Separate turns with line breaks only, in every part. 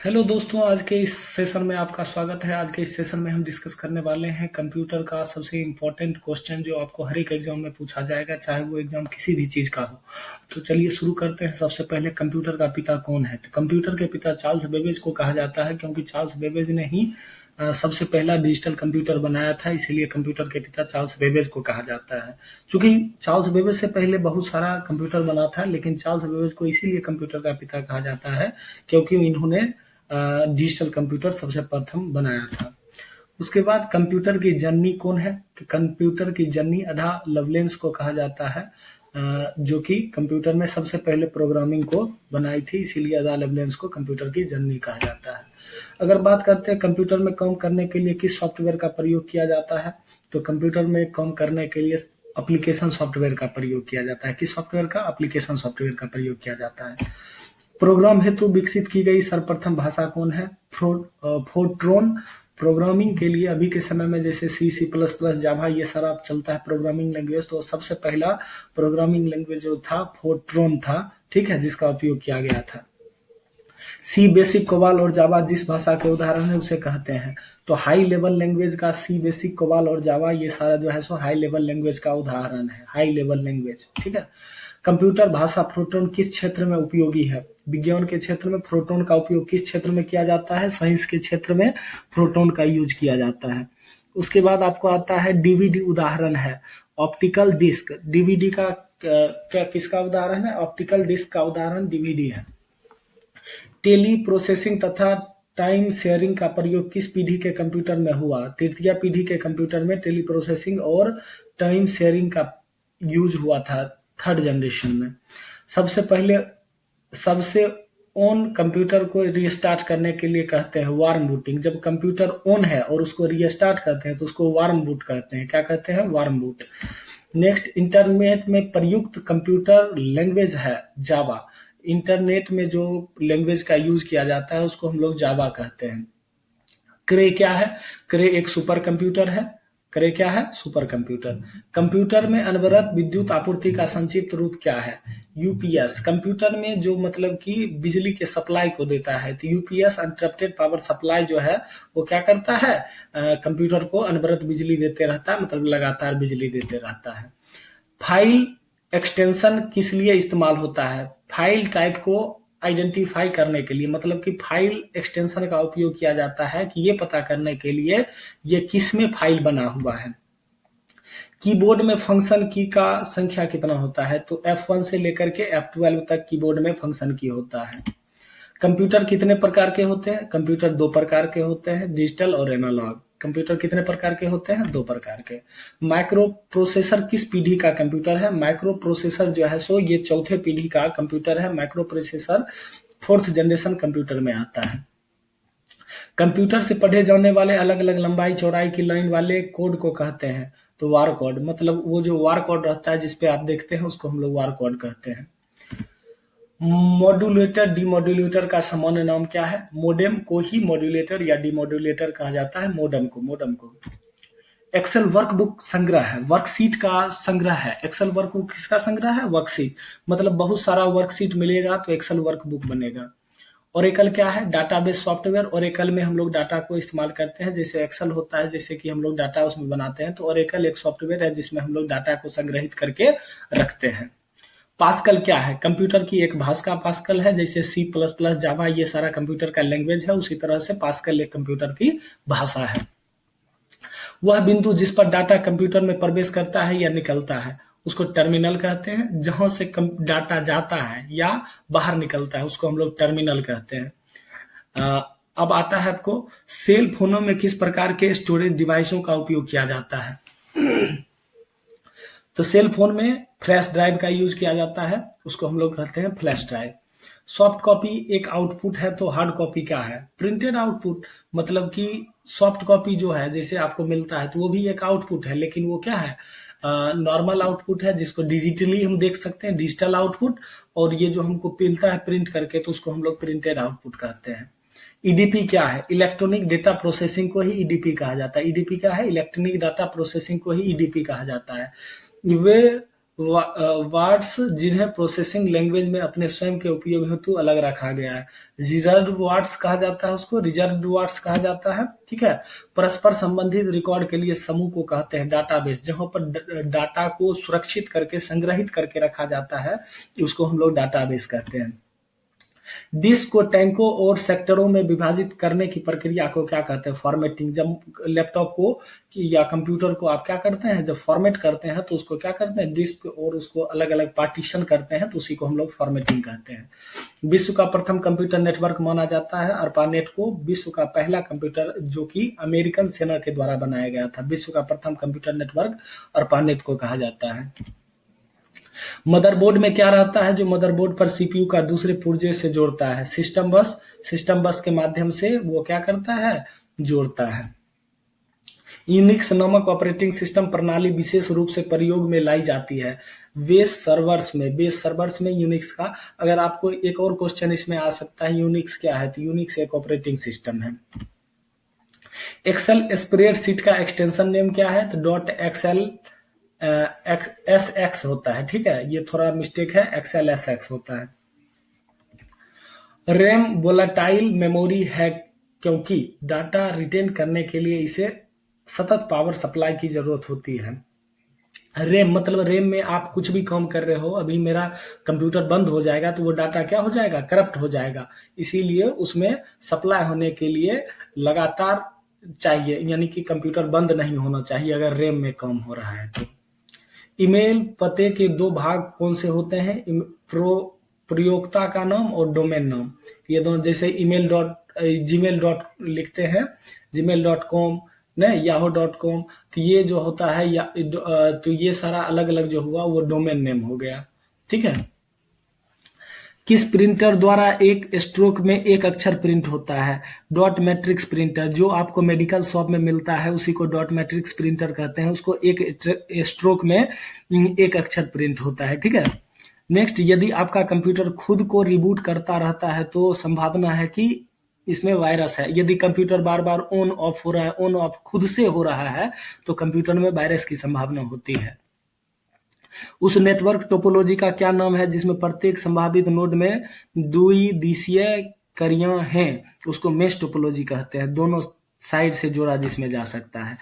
Hello दोस्तों, आज के इस सेशन में आपका स्वागत है। आज के इस सेशन में हम डिस्कस करने वाले हैं कंप्यूटर का सबसे इम्पोर्टेंट क्वेश्चन जो आपको हर एक एग्जाम में पूछा जाएगा, चाहे वो एग्जाम किसी भी चीज़ का हो। तो चलिए शुरू करते हैं। सबसे पहले कंप्यूटर का पिता कौन है? तो कंप्यूटर के पिता चार्ल्स बेबेज को कहा जाता है, क्योंकि चार्ल्स बेबेज ने ही सबसे पहला डिजिटल कंप्यूटर बनाया था, इसीलिए कंप्यूटर के पिता चार्ल्स बेबेज को कहा जाता है। चूंकि चार्ल्स बेबेज से पहले बहुत सारा कंप्यूटर बना था, लेकिन चार्ल्स बेबेज को इसीलिए कंप्यूटर का पिता कहा जाता है क्योंकि इन्होंने डिजिटल कंप्यूटर सबसे प्रथम बनाया था। उसके बाद कंप्यूटर की जननी कौन है? तो कंप्यूटर की जननी अडा लवलेंस को कहा जाता है, जो कि कंप्यूटर में सबसे पहले प्रोग्रामिंग को बनाई थी, इसीलिए अडा लवलेंस को कंप्यूटर की जननी कहा जाता है। अगर बात करते हैं कंप्यूटर में काम करने के लिए किस सॉफ्टवेयर का प्रयोग किया जाता है, तो कंप्यूटर में काम करने के लिए एप्लीकेशन सॉफ्टवेयर का प्रयोग किया जाता है। किस सॉफ्टवेयर का? एप्लीकेशन सॉफ्टवेयर का प्रयोग किया जाता है। प्रोग्राम हेतु विकसित की गई सर्वप्रथम भाषा कौन है? फोर्ट्रॉन। प्रोग्रामिंग के लिए अभी के समय में जैसे सी, सी प्लस प्लस, जावा ये सारा चलता है प्रोग्रामिंग लैंग्वेज, तो सबसे पहला प्रोग्रामिंग लैंग्वेज जो था फोर्ट्रॉन था, ठीक है, जिसका उपयोग किया गया था। सी बेसिक, कोबाल और जावा जिस भाषा के उदाहरण है उसे कहते हैं। तो हाई लेवल लैंग्वेज का सी बेसिक, कोबाल और जावा ये सारा जो है सो हाई लेवल लैंग्वेज का उदाहरण है, हाई लेवल लैंग्वेज, ठीक है। कंप्यूटर भाषा प्रोटॉन किस क्षेत्र में उपयोगी है? विज्ञान के क्षेत्र में प्रोटॉन का उपयोग किस क्षेत्र में किया जाता है? साइंस के क्षेत्र में प्रोटॉन का यूज किया जाता है। उसके बाद आपको आता है डीवीडी उदाहरण है ऑप्टिकल डिस्क। डीवीडी का क्या किसका उदाहरण है? ऑप्टिकल डिस्क का उदाहरण डीवीडी है। टेली प्रोसेसिंग तथा टाइम शेयरिंग का प्रयोग किस पीढ़ी के कंप्यूटर में हुआ? तृतीय पीढ़ी के कंप्यूटर में टेली प्रोसेसिंग और टाइम शेयरिंग का यूज हुआ था, थर्ड जनरेशन में। सबसे पहले सबसे ऑन कंप्यूटर को रीस्टार्ट करने के लिए कहते हैं वार्म बूटिंग। जब कंप्यूटर ऑन है और उसको रीस्टार्ट करते हैं तो उसको वार्म बूट कहते हैं। क्या कहते हैं? Warm boot. नेक्स्ट, इंटरनेट में प्रयुक्त कंप्यूटर लैंग्वेज है जावा। इंटरनेट में जो लैंग्वेज का यूज किया जाता है उसको हम लोग जावा कहते हैं। क्रे क्या है? क्रे एक सुपर कंप्यूटर है। क्रे क्या है? Super computer. कंप्यूटर में अनवरत विद्युत आपूर्ति का संक्षिप्त रूप क्या है? यूपीएस। कंप्यूटर में जो मतलब कि बिजली के सप्लाई को देता है, तो यूपीएस अनइंटरप्टेड पावर सप्लाई जो है वो क्या करता है? कंप्यूटर को अनवरत बिजली देते रहता है, मतलब लगातार बिजली देते रहता है। फाइल एक्सटेंशन किस लिए इस्तेमाल होता है? फाइल टाइप को आइडेंटिफाई करने के लिए, मतलब कि फाइल एक्सटेंशन का उपयोग किया जाता है कि ये पता करने के लिए ये किस में फाइल बना हुआ है। कीबोर्ड में फंक्शन की का संख्या कितना होता है? तो F1 से लेकर के F12 तक कीबोर्ड में फंक्शन की होता है। कंप्यूटर कितने प्रकार के होते हैं? कंप्यूटर दो प्रकार के होते हैं, डिजिटल और एनालॉग। कंप्यूटर कितने प्रकार के होते हैं? दो प्रकार के। माइक्रो प्रोसेसर किस पीढ़ी का कंप्यूटर है? माइक्रो प्रोसेसर जो है सो ये चौथे पीढ़ी का कंप्यूटर है। Micro processor fourth generation computer में आता है। कंप्यूटर से पढ़े जाने वाले अलग अलग लंबाई चौड़ाई की लाइन वाले कोड को कहते हैं तो वार कोड। मतलब वो जो वार कोड रहता है जिसपे आप देखते हैं उसको हम लोग वार कोड कहते हैं। मॉड्यूलेटर डिमॉड्यूलेटर का सामान्य नाम क्या है? मोडेम को ही मॉड्यूलेटर या डिमॉड्यूलेटर कहा जाता है, मोडेम को। एक्सेल वर्कबुक संग्रह है, वर्कशीट का संग्रह है। एक्सेल वर्कबुक किसका संग्रह है? वर्कशीट। मतलब बहुत सारा वर्कशीट मिलेगा तो एक्सेल वर्कबुक बनेगा। ओरेकल क्या है? Database software. ओरेकल में हम लोग डाटा को इस्तेमाल करते हैं, जैसे एक्सेल होता है, जैसे कि हम लोग डाटा उसमें बनाते हैं, तो ओरेकल एक सॉफ्टवेयर है जिसमें हम लोग डाटा को संग्रहित करके रखते हैं। पास्कल क्या है? कंप्यूटर की एक भाषा पास्कल है, जैसे सी प्लस प्लस, जावा ये सारा कंप्यूटर का लैंग्वेज है, उसी तरह से पास्कल एक कंप्यूटर की भाषा है। वह बिंदु जिस पर डाटा कंप्यूटर में प्रवेश करता है या निकलता है उसको टर्मिनल कहते हैं। जहां से डाटा जाता है या बाहर निकलता है उसको हम लोग टर्मिनल कहते हैं। अब आता है आपको सेल फोनों में किस प्रकार के स्टोरेज डिवाइसों का उपयोग किया जाता है? तो सेल फोन में फ्लैश ड्राइव का यूज किया जाता है, उसको हम लोग कहते हैं फ्लैश ड्राइव। सॉफ्ट कॉपी एक आउटपुट है तो हार्ड कॉपी क्या है? Printed output. मतलब कि सॉफ्ट कॉपी जो है जैसे आपको मिलता है तो वो भी एक आउटपुट है, लेकिन वो क्या है? नॉर्मल आउटपुट है जिसको डिजिटली हम देख सकते हैं, डिजिटल आउटपुट। और ये जो हमको मिलता है प्रिंट करके तो उसको हम लोग प्रिंटेड आउटपुट कहते हैं। ईडीपी क्या है? इलेक्ट्रॉनिक डेटा प्रोसेसिंग को ही ईडीपी कहा जाता है। ईडीपी क्या है? इलेक्ट्रॉनिक डाटा प्रोसेसिंग को ही ईडीपी कहा जाता है। वे वर्ड्स जिन्हें प्रोसेसिंग लैंग्वेज में अपने स्वयं के उपयोग हेतु अलग रखा गया है। रिजर्व्ड वर्ड्स कहा जाता है उसको, रिजर्व्ड वर्ड्स कहा जाता है, ठीक है। परस्पर संबंधित रिकॉर्ड के लिए समूह को कहते हैं डाटाबेस, जहां पर डाटा को सुरक्षित करके संग्रहित करके रखा जाता है, उसको हम लोग डाटाबेस कहते हैं। डिस्क को टैंकों और सेक्टरों में विभाजित करने की प्रक्रिया को क्या कहते हैं? फॉर्मेटिंग। जब लैपटॉप को या कंप्यूटर को आप क्या करते हैं, जब फॉर्मेट करते हैं तो उसको क्या करते हैं, डिस्क और उसको अलग अलग पार्टीशन करते हैं, तो उसी को हम लोग फॉर्मेटिंग कहते हैं। विश्व का प्रथम कंप्यूटर नेटवर्क माना जाता है ARPANET को, विश्व का पहला कंप्यूटर जो कि अमेरिकन सेना के द्वारा बनाया गया था। विश्व का प्रथम कंप्यूटर नेटवर्क ARPANET को कहा जाता है। मदरबोर्ड में क्या रहता है जो मदरबोर्ड पर सीपीयू का दूसरे पुर्जे से जोड़ता है? सिस्टम बस। सिस्टम बस के माध्यम से वो क्या करता है, जोड़ता है। यूनिक्स नामक ऑपरेटिंग सिस्टम प्रणाली विशेष रूप से प्रयोग में लाई जाती है बेस सर्वर्स में। बेस सर्वर्स में यूनिक्स का, अगर आपको एक और क्वेश्चन इसमें आ सकता है, यूनिक्स क्या है, तो यूनिक्स एक ऑपरेटिंग सिस्टम है। एक्सेल स्प्रेडशीट का एक्सटेंशन नेम क्या है, तो डॉट एक्सएल एस एक्स होता है, ठीक है, ये थोड़ा मिस्टेक है, एक्सएल एस एक्स होता है। रैम वोलाटाइल मेमोरी है क्योंकि डाटा रिटेन करने के लिए इसे सतत पावर सप्लाई की जरूरत होती है। रैम मतलब रैम में आप कुछ भी काम कर रहे हो, अभी मेरा कंप्यूटर बंद हो जाएगा तो वो डाटा क्या हो जाएगा, करप्ट हो जाएगा, इसीलिए उसमें सप्लाई होने के लिए लगातार चाहिए, यानी कि कंप्यूटर बंद नहीं होना चाहिए अगर रैम में काम हो रहा है तो। ईमेल पते के दो भाग कौन से होते हैं, प्रयोक्ता का नाम और डोमेन नाम। ये दोनों, जैसे ईमेल डॉट जीमेल डॉट लिखते हैं, gmail.com ने yahoo.com, तो ये जो होता है तो ये सारा अलग अलग जो हुआ वो डोमेन नेम हो गया, ठीक है। किस प्रिंटर द्वारा एक स्ट्रोक में एक अक्षर प्रिंट होता है? डॉट मैट्रिक्स प्रिंटर, जो आपको मेडिकल शॉप में मिलता है उसी को डॉट मैट्रिक्स प्रिंटर कहते हैं, उसको एक स्ट्रोक में एक अक्षर प्रिंट होता है, ठीक है। नेक्स्ट, यदि आपका कंप्यूटर खुद को रिबूट करता रहता है तो संभावना है कि इसमें वायरस है। यदि computer bar bar on off हो रहा है, ऑन ऑफ खुद से हो रहा है, तो कंप्यूटर में वायरस की संभावना होती है। उस नेटवर्क टोपोलॉजी का क्या नाम है जिसमें प्रत्येक संभावित नोड में द्विदिशीय कड़ियां हैं? उसको मेश टोपोलॉजी कहते हैं, दोनों साइड से जोड़ा जिसमें जा सकता है।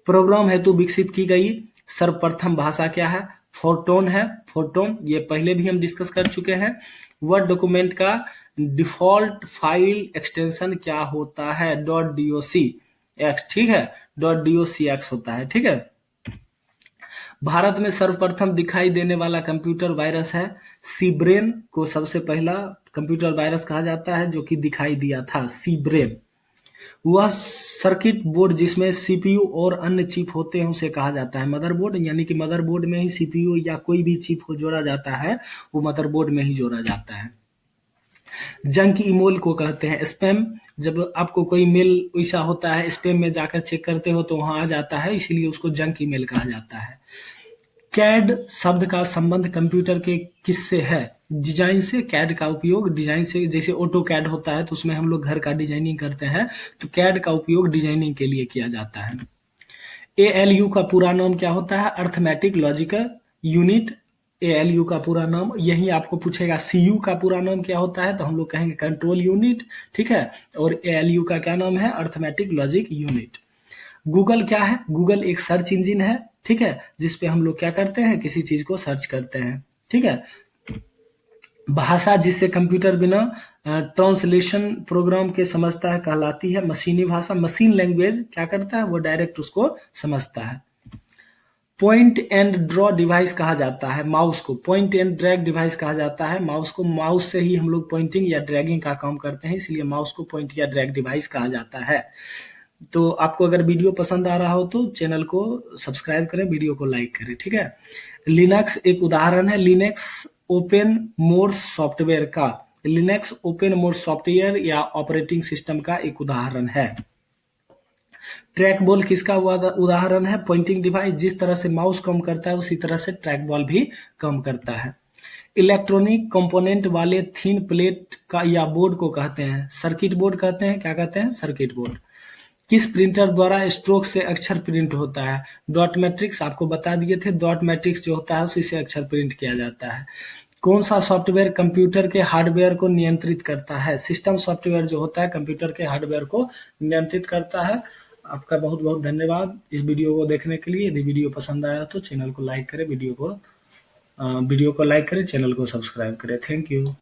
प्रोग्राम हेतु विकसित की गई सर्वप्रथम भाषा क्या है? फोर्टोन है। फोर्टोन, ये पहले भी हम डिस्कस कर चुके हैं। वर्ड डॉक्यूमेंट का डिफॉल्ट फाइल एक्सटेंशन क्या होता है? .docx, ठीक है, .docx होता है, ठीक है। भारत में सर्वप्रथम दिखाई देने वाला कंप्यूटर वायरस है सीब्रेन को सबसे पहला कंप्यूटर वायरस कहा जाता है जो कि दिखाई दिया था, सीब्रेन। वह सर्किट बोर्ड जिसमें सीपीयू और अन्य चिप होते हैं उसे कहा जाता है मदरबोर्ड, यानी कि मदरबोर्ड में ही सीपीयू या कोई भी चिप को जोड़ा जाता है वो मदरबोर्ड में ही जोड़ा जाता है। जंक ईमेल को कहते हैं स्पैम, जब आपको कोई मेल ऐसा होता है स्पैम में जाकर चेक करते हो तो वहां आ जाता है, इसीलिए उसको जंक ईमेल कहा जाता है। कैड शब्द का संबंध कंप्यूटर के किससे है? डिजाइन से। कैड का उपयोग डिजाइन से, जैसे ऑटो कैड होता है तो उसमें हम लोग घर का डिजाइनिंग करते हैं, तो कैड का उपयोग डिजाइनिंग के लिए किया जाता है। एएलयू का पूरा नाम क्या होता है? Arithmetic logical unit. एएलयू का पूरा नाम, यही आपको पूछेगा सीयू का पूरा नाम क्या होता है, तो हम लोग कहेंगे कंट्रोल यूनिट, ठीक है। और एएलयू का क्या नाम है? Arithmetic logic unit. गूगल क्या है? गूगल एक सर्च इंजिन है, ठीक है, जिसपे हम लोग क्या करते हैं, किसी चीज को सर्च करते हैं, ठीक है। भाषा जिससे कंप्यूटर बिना ट्रांसलेशन प्रोग्राम के समझता है कहलाती है मशीनी भाषा। मशीन लैंग्वेज क्या करता है, वो डायरेक्ट उसको समझता है। पॉइंट एंड ड्रॉ डिवाइस कहा जाता है माउस को, पॉइंट एंड ड्रैग डिवाइस कहा जाता है माउस को। माउस से ही हम लोग पॉइंटिंग या ड्रैगिंग का काम करते हैं, इसलिए माउस को पॉइंट या ड्रैग डिवाइस कहा जाता है। तो आपको अगर वीडियो पसंद आ रहा हो तो चैनल को सब्सक्राइब करें, वीडियो को लाइक करें, ठीक है। लिनक्स एक उदाहरण है, लिनक्स ओपन सोर्स सॉफ्टवेयर का, लिनक्स ओपन सोर्स सॉफ्टवेयर या ऑपरेटिंग सिस्टम का एक उदाहरण है। ट्रैक बॉल किसका उदाहरण है? Pointing device. जिस तरह से माउस काम करता है उसी तरह से ट्रैक बॉल भी काम करता है। इलेक्ट्रॉनिक कंपोनेंट वाले थीन प्लेट का या बोर्ड को कहते हैं सर्किट बोर्ड कहते हैं, क्या कहते हैं? Circuit board. किस प्रिंटर द्वारा स्ट्रोक से अक्षर प्रिंट होता है? डॉट मैट्रिक्स आपको बता दिए थे, डॉट मैट्रिक्स जो होता है उसी से अक्षर प्रिंट किया जाता है। कौन सा सॉफ्टवेयर कंप्यूटर के हार्डवेयर को नियंत्रित करता है? सिस्टम सॉफ्टवेयर जो होता है कंप्यूटर के हार्डवेयर को नियंत्रित करता है। आपका बहुत बहुत धन्यवाद इस वीडियो को देखने के लिए। यदि वीडियो पसंद आया तो चैनल को लाइक करें, वीडियो को लाइक करें, चैनल को सब्सक्राइब करें। Thank you.